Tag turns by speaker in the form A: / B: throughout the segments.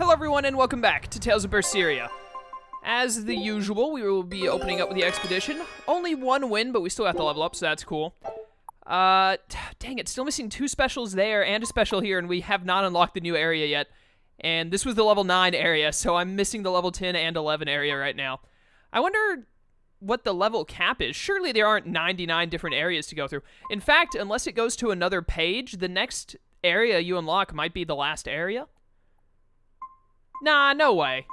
A: Hello everyone and welcome back to Tales of Berseria. As the usual, we will be opening up with the expedition. Only one win, but we still have to level up, so that's cool. Dang it, still missing 2 specials there and a special here, and we have not unlocked the new area yet. And this was the level 9 area, so I'm missing the level 10 and 11 area right now. I wonder what the level cap is. Surely there aren't 99 different areas to go through. In fact, unless it goes to another page, the next area you unlock might be the last area. Nah, no way.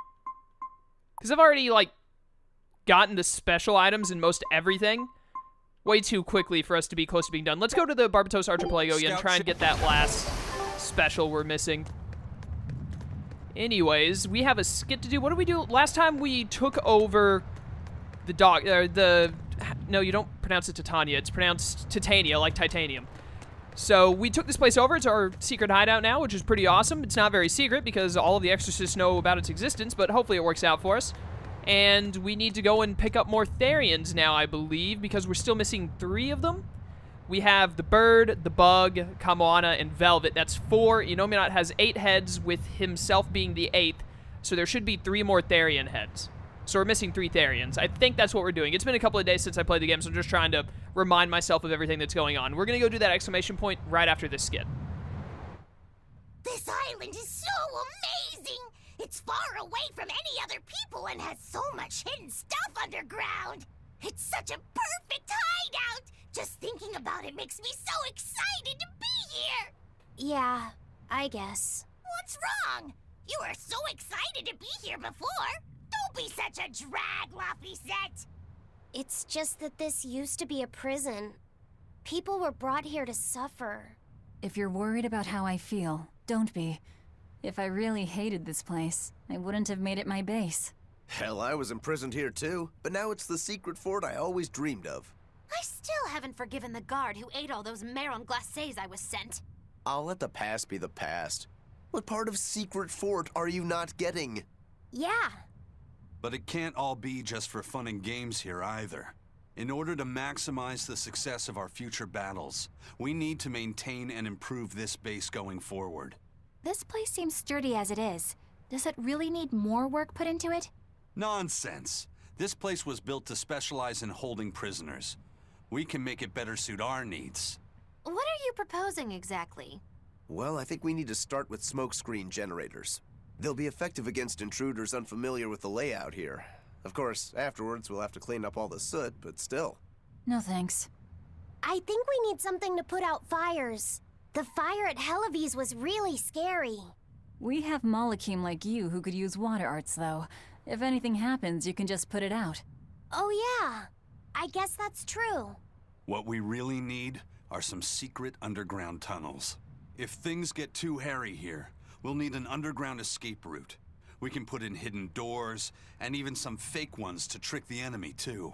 A: Because I've already, like, gotten the special items in most everything way too quickly for us to be close to being done. Let's go to the Barbatos Archipelago again, try and get that last special we're missing. Anyways, we have a skit to do. What did we do? Last time we took over the dock, no, you don't pronounce it Titania. It's pronounced Titania, like titanium. So we took this place over. It's our secret hideout now, which is pretty awesome. It's not very secret because all of the exorcists know about its existence, but hopefully it works out for us. And we need to go and pick up more Therians now, I believe, because we're still missing 3 of them. We have the bird, the bug, Kamoana, and Velvet. That's 4. Inominet has 8 heads, with himself being the 8th. So there should be 3 more Therian heads. So we're missing 3 Therians. I think that's what we're doing. It's been a couple of days since I played the game, so I'm just trying to remind myself of everything that's going on. We're going to go do that exclamation point right after this skit.
B: This island is so amazing! It's far away from any other people and has so much hidden stuff underground. It's such a perfect hideout! Just thinking about it makes me so excited to be here!
C: Yeah, I guess.
B: What's wrong? You were so excited to be here before. Don't be such a drag, Laphicet.
C: It's just that this used to be a prison. People were brought here to suffer.
D: If you're worried about how I feel, don't be. If I really hated this place, I wouldn't have made it my base.
E: Hell, I was imprisoned here too, but now it's the secret fort I always dreamed of.
F: I still haven't forgiven the guard who ate all those marron glacés I was sent.
E: I'll let the past be the past. What part of secret fort are you not getting?
C: Yeah.
G: But it can't all be just for fun and games here either. In order to maximize the success of our future battles, we need to maintain and improve this base going forward.
F: This place seems sturdy as it is. Does it really need more work put into it?
G: Nonsense. This place was built to specialize in holding prisoners. We can make it better suit our needs.
F: What are you proposing exactly?
E: Well, I think we need to start with smokescreen generators. They'll be effective against intruders unfamiliar with the layout here. Of course, afterwards we'll have to clean up all the soot, but still.
D: No thanks.
C: I think we need something to put out fires. The fire at Helives was really scary.
D: We have Malakim like you who could use water arts, though. If anything happens, you can just put it out.
C: Oh yeah, I guess that's true.
G: What we really need are some secret underground tunnels. If things get too hairy here, we'll need an underground escape route. We can put in hidden doors, and even some fake ones to trick the enemy, too.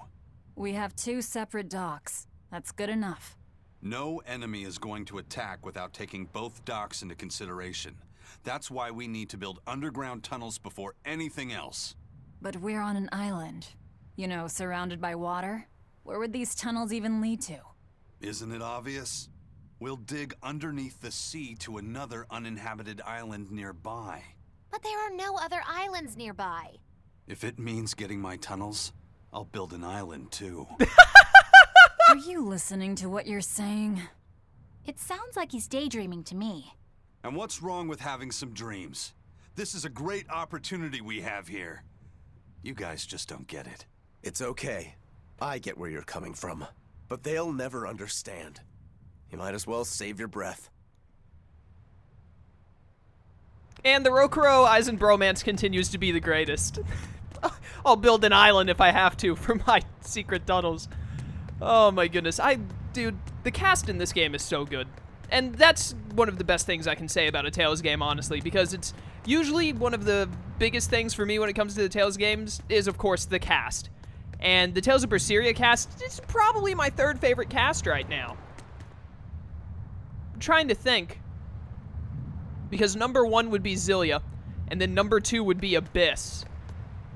D: We have 2 separate docks. That's good enough.
G: No enemy is going to attack without taking both docks into consideration. That's why we need to build underground tunnels before anything else.
D: But we're on an island. You know, surrounded by water. Where would these tunnels even lead to?
G: Isn't it obvious? We'll dig underneath the sea to another uninhabited island nearby.
F: But there are no other islands nearby.
G: If it means getting my tunnels, I'll build an island too.
D: Are you listening to what you're saying?
F: It sounds like he's daydreaming to me.
G: And what's wrong with having some dreams? This is a great opportunity we have here. You guys just don't get it.
E: It's okay. I get where you're coming from. But they'll never understand. You might as well save your breath.
A: And the Rokuro Eisen bromance continues to be the greatest. I'll build an island if I have to for my secret tunnels. Oh my goodness. Dude, the cast in this game is so good. And that's one of the best things I can say about a Tales game, honestly, because it's usually one of the biggest things for me when it comes to the Tales games is, of course, the cast. And the Tales of Berseria cast is probably my 3rd favorite cast right now. I'm trying to think. Because number 1 would be Zilia, and then number 2 would be Abyss.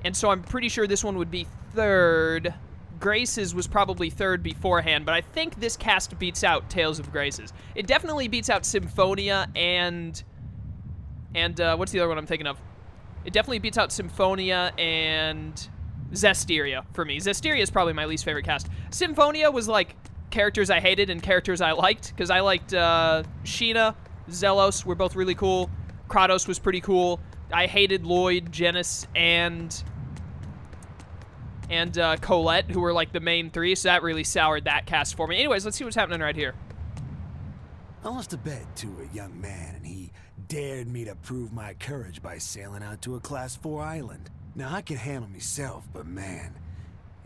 A: And so I'm pretty sure this one would be 3rd. Grace's was probably 3rd beforehand, but I think this cast beats out Tales of Grace's. It definitely beats out Symphonia and what's the other one I'm thinking of? It definitely beats out Symphonia and Zestiria for me. Zestiria is probably my least favorite cast. Symphonia was like characters I hated and characters I liked, because I liked Sheena, Zelos were both really cool. Kratos was pretty cool. I hated Lloyd, Genis, and Colette, who were like the main three, so that really soured that cast for me. Anyways, let's see what's happening right here.
H: I lost a bet to a young man, and he dared me to prove my courage by sailing out to a Class 4 island. Now, I can handle myself, but man,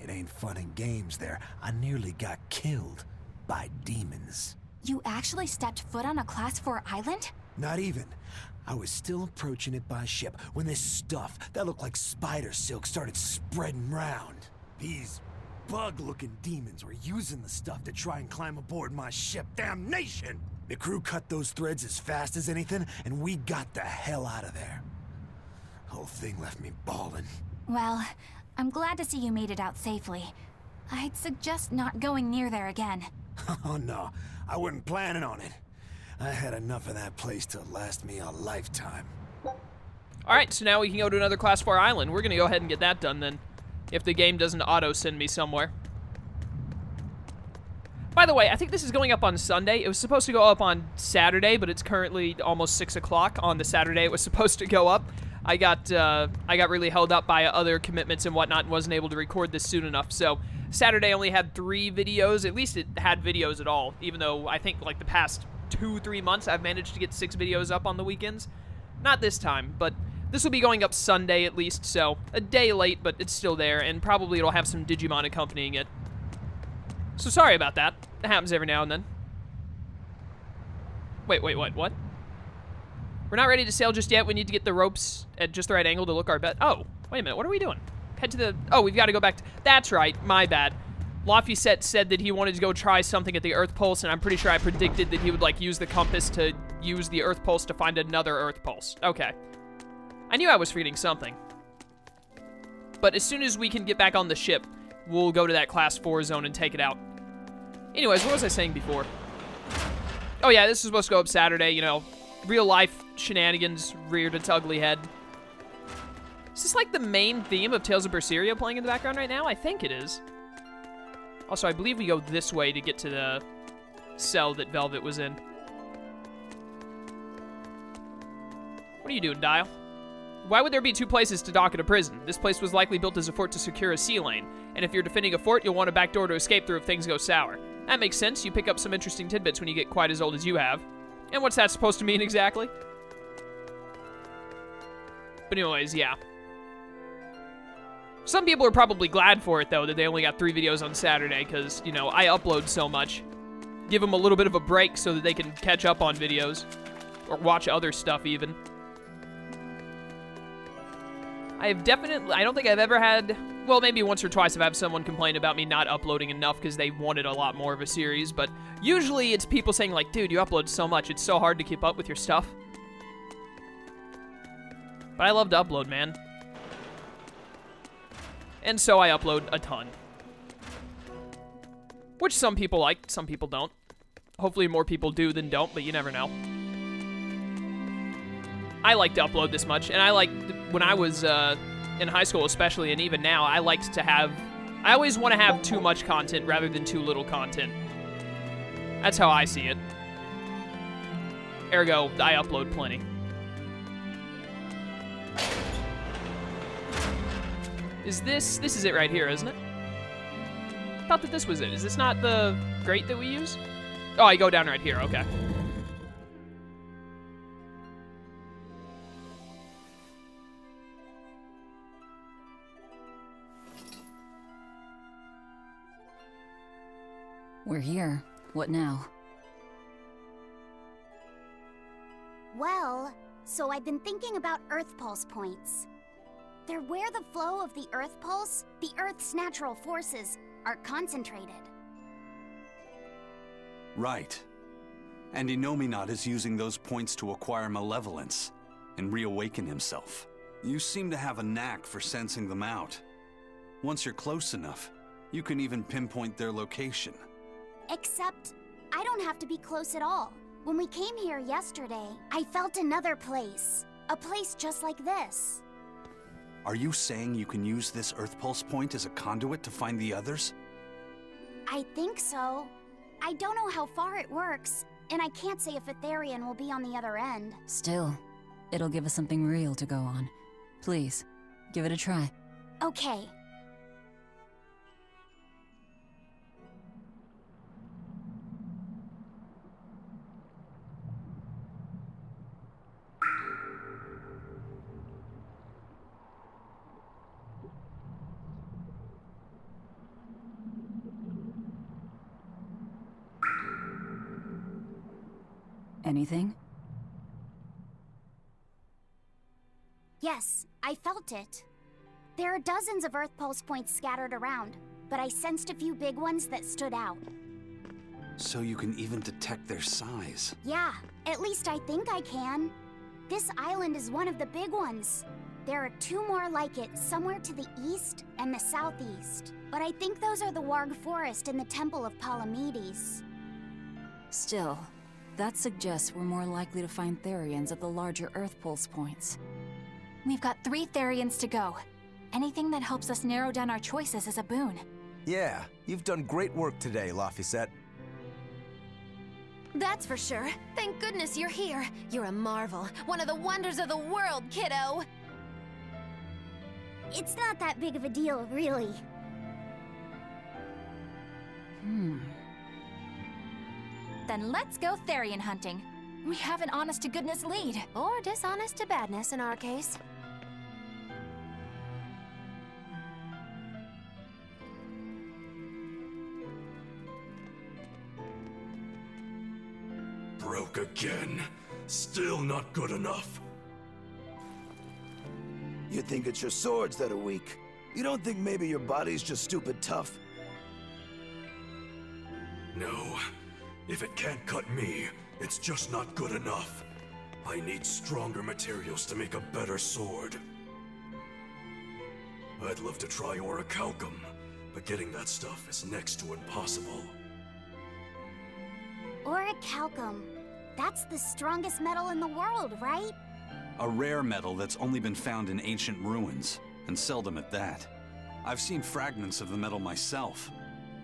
H: it ain't fun and games there. I nearly got killed by demons.
F: You actually stepped foot on a Class 4 island?
H: Not even. I was still approaching it by ship when this stuff that looked like spider silk started spreading round. These bug-looking demons were using the stuff to try and climb aboard my ship. Damnation! The crew cut those threads as fast as anything, and we got the hell out of there. Whole thing left me bawling.
F: Well, I'm glad to see you made it out safely. I'd suggest not going near there again.
H: Oh no, I wasn't planning on it. I had enough of that place to last me a lifetime.
A: Alright, so now we can go to another Class 4 island. We're gonna go ahead and get that done then, if the game doesn't auto-send me somewhere. By the way, I think this is going up on Sunday. It was supposed to go up on Saturday, but it's currently almost 6 o'clock on the Saturday it was supposed to go up. I got really held up by other commitments and whatnot and wasn't able to record this soon enough. So Saturday only had 3 videos. At least it had videos at all, even though I think like the past 2-3 months I've managed to get 6 videos up on the weekends. Not this time, but this will be going up Sunday at least, so a day late, but it's still there, and probably it'll have some Digimon accompanying it. So sorry about that. It happens every now and then. Wait, what? We're not ready to sail just yet. We need to get the ropes at just the right angle to look our bet. Oh, wait a minute. What are we doing? Head to the... Oh, we've got to go back to... That's right. My bad. Loftyset said that he wanted to go try something at the Earth Pulse, and I'm pretty sure I predicted that he would, like, use the compass to use the Earth Pulse to find another Earth Pulse. Okay. I knew I was forgetting something. But as soon as we can get back on the ship, we'll go to that Class 4 zone and take it out. Anyways, what was I saying before? Oh yeah, this is supposed to go up Saturday, you know. Real life shenanigans reared its ugly head. Is this like the main theme of Tales of Berseria playing in the background right now? I think it is. Also, I believe we go this way to get to the cell that Velvet was in. What are you doing, Dial? Why would there be 2 places to dock at a prison? This place was likely built as a fort to secure a sea lane. And if you're defending a fort, you'll want a back door to escape through if things go sour. That makes sense. You pick up some interesting tidbits when you get quite as old as you have. And what's that supposed to mean exactly? But anyways, yeah. Some people are probably glad for it, though, that they only got 3 videos on Saturday, because, you know, I upload so much. Give them a little bit of a break so that they can catch up on videos. Or watch other stuff, even. I don't think I've ever had, well, maybe once or twice I've had someone complain about me not uploading enough because they wanted a lot more of a series, but usually it's people saying like, dude, you upload so much, it's so hard to keep up with your stuff. But I love to upload, man. And so I upload a ton. Which some people like, some people don't. Hopefully more people do than don't, but you never know. I like to upload this much, and I like, when I was in high school especially, and even now, I liked to have, I always want to have too much content rather than too little content. That's how I see it. Ergo, I upload plenty. This is it right here, isn't it? I thought that this was it. Is this not the grate that we use? Oh, I go down right here, okay.
D: We're here. What now?
C: Well, so I've been thinking about Earth Pulse points. They're where the flow of the Earth Pulse, the Earth's natural forces, are concentrated.
G: Right. And Inominat is using those points to acquire malevolence and reawaken himself. You seem to have a knack for sensing them out. Once you're close enough, you can even pinpoint their location.
C: Except, I don't have to be close at all. When we came here yesterday, I felt another place. A place just like this.
G: Are you saying you can use this Earth Pulse point as a conduit to find the others?
C: I think so. I don't know how far it works, and I can't say if Etherian will be on the other end.
D: Still, it'll give us something real to go on. Please, give it a try.
C: Okay.
D: Anything?
C: Yes, I felt it. There are dozens of Earth Pulse points scattered around, but I sensed a few big ones that stood out.
G: So you can even detect their size.
C: Yeah, at least I think I can. This island is one of the big ones. There are 2 more like it somewhere to the east and the southeast. But I think those are the Warg Forest and the Temple of Palamedes.
D: Still, that suggests we're more likely to find Therians at the larger Earth Pulse points.
F: We've got 3 Therians to go. Anything that helps us narrow down our choices is a boon.
E: Yeah, you've done great work today, Laphicet.
I: That's for sure. Thank goodness you're here. You're a marvel. One of the wonders of the world, kiddo.
C: It's not that big of a deal, really.
F: Then let's go Therian hunting. We have an honest-to-goodness lead.
I: Or dishonest to badness in our case.
J: Broke again. Still not good enough.
H: You think it's your swords that are weak? You don't think maybe your body's just stupid tough?
J: No. If it can't cut me, it's just not good enough. I need stronger materials to make a better sword. I'd love to try orichalcum, but getting that stuff is next to impossible.
C: Orichalcum. That's the strongest metal in the world, right?
G: A rare metal that's only been found in ancient ruins, and seldom at that. I've seen fragments of the metal myself,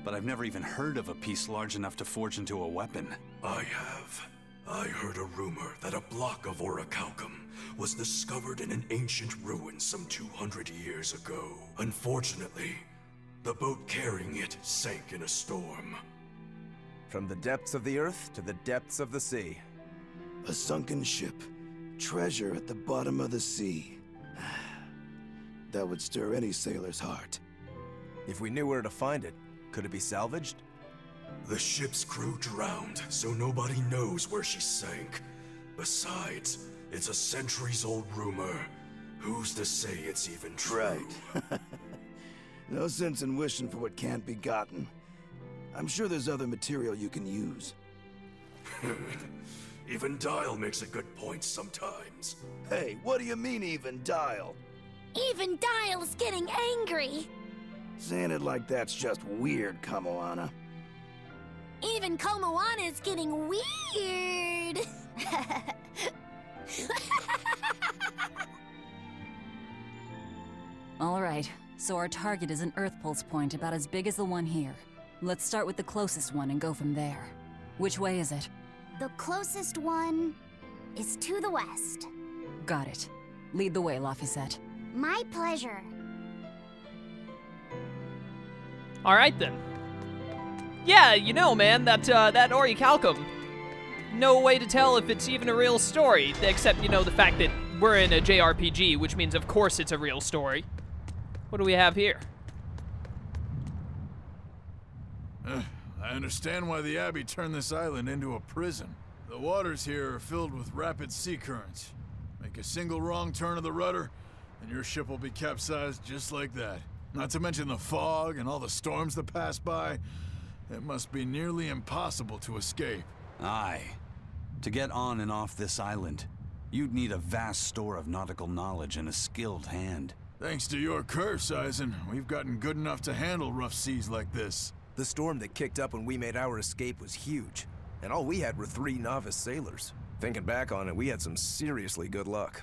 G: but I've never even heard of a piece large enough to forge into a weapon.
J: I have. I heard a rumor that a block of orichalcum was discovered in an ancient ruin some 200 years ago. Unfortunately, the boat carrying it sank in a storm.
E: From the depths of the earth to the depths of the sea.
H: A sunken ship. Treasure at the bottom of the sea. That would stir any sailor's heart.
E: If we knew where to find it, could it be salvaged?
J: The ship's crew drowned, so nobody knows where she sank. Besides, it's a centuries-old rumor. Who's to say it's even true?
H: Right. No sense in wishing for what can't be gotten. I'm sure there's other material you can use.
J: Even Dial makes a good point sometimes.
H: Hey, what do you mean, even Dial?
C: Even Dial's getting angry!
H: Saying it like that's just weird, Kamoana.
C: Even Komoana's getting weird!
D: Alright, so our target is an Earth Pulse point about as big as the one here. Let's start with the closest one and go from there. Which way is it?
C: The closest one is to the west.
D: Got it. Lead the way, Laphicet.
C: My pleasure.
A: All right then. Yeah, you know, man, that orichalcum. No way to tell if it's even a real story, except, you know, the fact that we're in a JRPG, which means of course it's a real story. What do we have here?
K: I understand why the Abbey turned this island into a prison. The waters here are filled with rapid sea currents. Make a single wrong turn of the rudder, and your ship will be capsized just like that. Not to mention the fog and all the storms that pass by. It must be nearly impossible to escape.
G: Aye. To get on and off this island, you'd need a vast store of nautical knowledge and a skilled hand.
K: Thanks to your curse, Eisen, we've gotten good enough to handle rough seas like this.
E: The storm that kicked up when we made our escape was huge, and all we had were 3 novice sailors. Thinking back on it, we had some seriously good luck.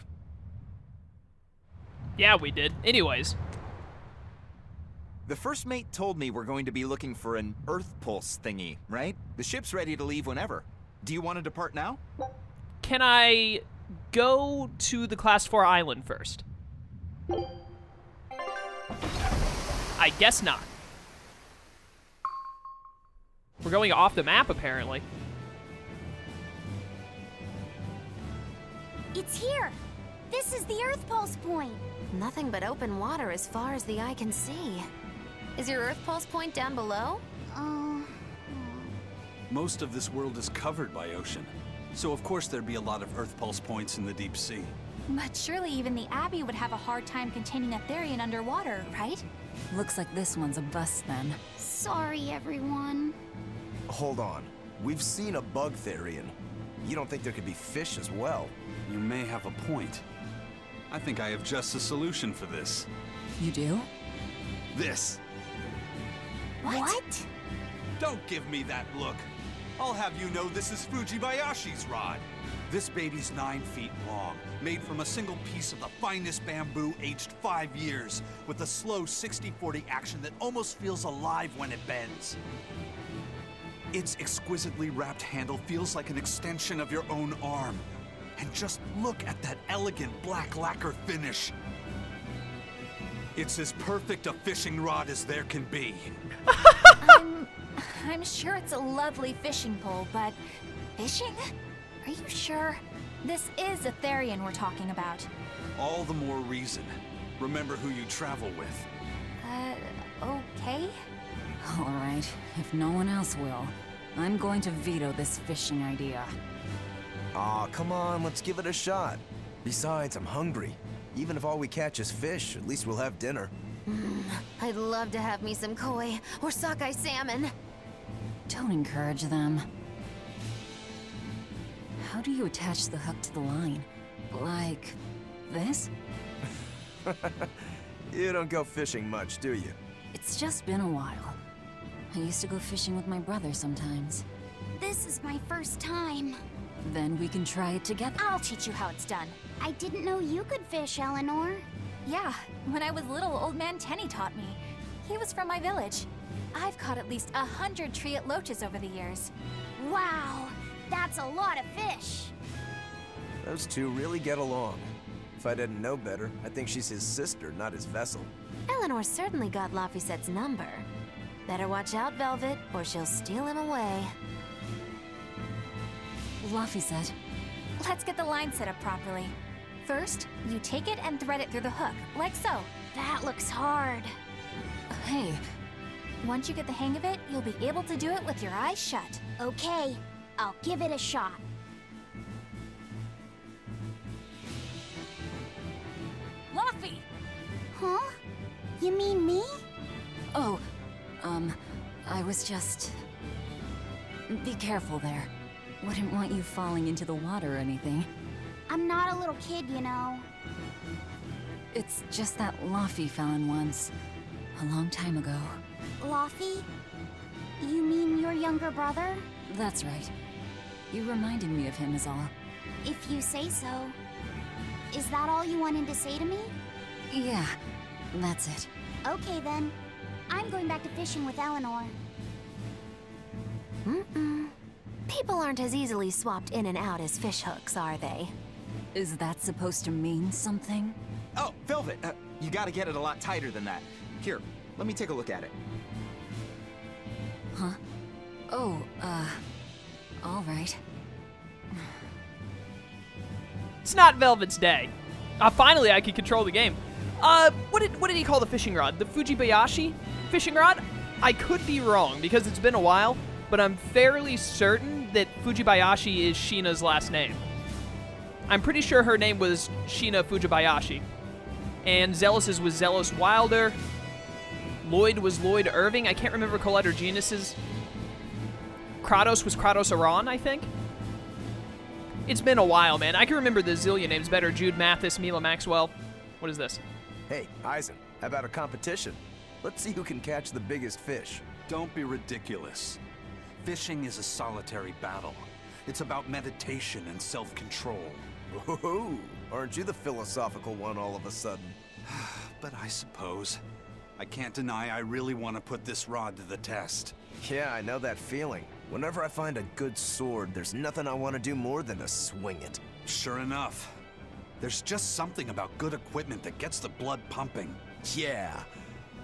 A: Yeah, we did. Anyways.
L: The first mate told me we're going to be looking for an Earth Pulse thingy, right? The ship's ready to leave whenever. Do you want to depart now?
A: Can I go to the Class 4 island first? I guess not. We're going off the map, apparently.
C: It's here. This is the Earth Pulse point.
I: Nothing but open water as far as the eye can see. Is your Earth Pulse point down below?
G: Most of this world is covered by ocean, so of course there'd be a lot of Earth Pulse points in the deep sea.
F: But surely even the Abbey would have a hard time containing a Therian underwater, right?
D: Looks like this one's a bust then.
C: Sorry, everyone.
E: Hold on. We've seen a bug Therian. You don't think there could be fish as well?
G: You may have a point. I think I have just the solution for this.
D: You do?
G: This.
C: What?
G: Don't give me that look. I'll have you know this is Fujibayashi's rod. This baby's 9 feet long, made from a single piece of the finest bamboo aged 5 years, with a slow 60-40 action that almost feels alive when it bends. Its exquisitely wrapped handle feels like an extension of your own arm. And just look at that elegant black lacquer finish. It's as perfect a fishing rod as there can be.
F: I'm sure it's a lovely fishing pole, but fishing? Are you sure? This is a Therian we're talking about.
G: All the more reason. Remember who you travel with.
F: Okay?
D: All right, if no one else will, I'm going to veto this fishing idea.
E: Aw, come on, let's give it a shot. Besides, I'm hungry. Even if all we catch is fish, at least we'll have dinner.
I: I'd love to have me some koi or sockeye salmon.
D: Don't encourage them. How do you attach the hook to the line? Like this?
E: You don't go fishing much, do you?
D: It's just been a while. I used to go fishing with my brother sometimes.
C: This is my first time.
D: Then we can try it together.
F: I'll teach you how it's done.
C: I didn't know you could fish, Eleanor.
F: Yeah, when I was little, Old Man Tenny taught me. He was from my village. I've caught at least 100 treat loaches over the years.
C: Wow, that's a lot of fish.
E: Those two really get along. If I didn't know better, I think she's his sister, not his vessel.
I: Eleanor certainly got Laphicet's number. Better watch out, Velvet, or she'll steal him away.
D: Laphicet.
F: Let's get the line set up properly. First, you take it and thread it through the hook, like so.
C: That looks hard.
D: Hey.
F: Once you get the hang of it, you'll be able to do it with your eyes shut.
C: Okay, I'll give it a shot.
F: Laffy!
C: Huh? You mean me?
D: Oh, I was just... Be careful there. Wouldn't want you falling into the water or anything.
C: I'm not a little kid, you know.
D: It's just that Laffy fell in once. A long time ago.
C: Laffy? You mean your younger brother?
D: That's right. You reminded me of him is all.
C: If you say so. Is that all you wanted to say to me?
D: Yeah, that's it.
C: Okay then. I'm going back to fishing with Eleanor.
I: People aren't as easily swapped in and out as fish hooks, are they?
D: Is that supposed to mean something?
L: Oh, Velvet, you gotta get it a lot tighter than that. Here, let me take a look at it.
D: Huh? Oh, all right.
A: It's not Velvet's day. Finally, I can control the game. What did he call the fishing rod? The Fujibayashi fishing rod? I could be wrong because it's been a while, but I'm fairly certain that Fujibayashi is Sheena's last name. I'm pretty sure her name was Sheena Fujibayashi. And Zealous's was Zealous Wilder. Lloyd was Lloyd Irving. I can't remember Colette or Genus's. Kratos was Kratos Aran, I think. It's been a while, man. I can remember the zillion names better. Jude Mathis, Mila Maxwell. What is this?
E: Hey, Eisen, how about a competition? Let's see who can catch the biggest fish.
G: Don't be ridiculous. Fishing is a solitary battle. It's about meditation and self-control.
E: Ooh, aren't you the philosophical one all of a sudden?
G: But I suppose I can't deny I really want to put this rod to the test.
E: Yeah, I know that feeling. Whenever I find a good sword, there's nothing I want to do more than to swing it.
G: Sure enough. There's just something about good equipment that gets the blood pumping.
E: Yeah.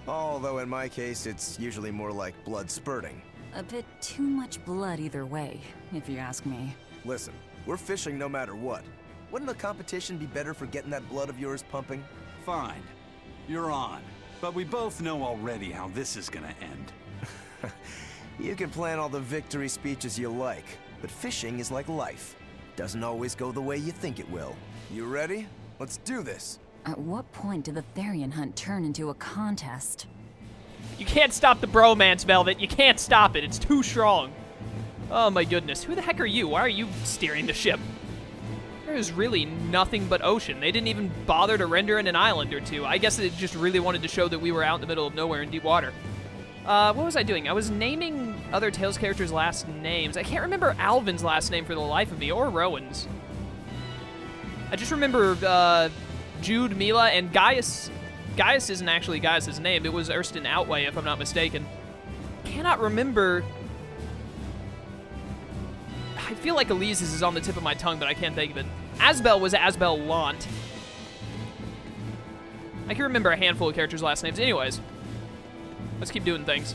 E: Although in my case, it's usually more like blood spurting.
D: A bit too much blood either way, if you ask me.
E: Listen, we're fishing no matter what. Wouldn't the competition be better for getting that blood of yours pumping?
G: Fine. You're on. But we both know already how this is gonna end.
E: You can plan all the victory speeches you like, but fishing is like life. Doesn't always go the way you think it will. You ready? Let's do this.
D: At what point did the Therian hunt turn into a contest?
A: You can't stop the bromance, Velvet. You can't stop it. It's too strong. Oh my goodness. Who the heck are you? Why are you steering the ship? There's really nothing but ocean. They didn't even bother to render in an island or two. I guess it just really wanted to show that we were out in the middle of nowhere in deep water. What was I doing? I was naming other Tales characters' last names. I can't remember Alvin's last name for the life of me, or Rowan's. I just remember Jude, Mila, and Gaius. Gaius isn't actually Gaius' name. It was Ersten Outway, if I'm not mistaken. Cannot remember. I feel like Elise's is on the tip of my tongue, but I can't think of it. Asbel was Asbel Lant. I can remember a handful of characters' last names. Anyways, let's keep doing things.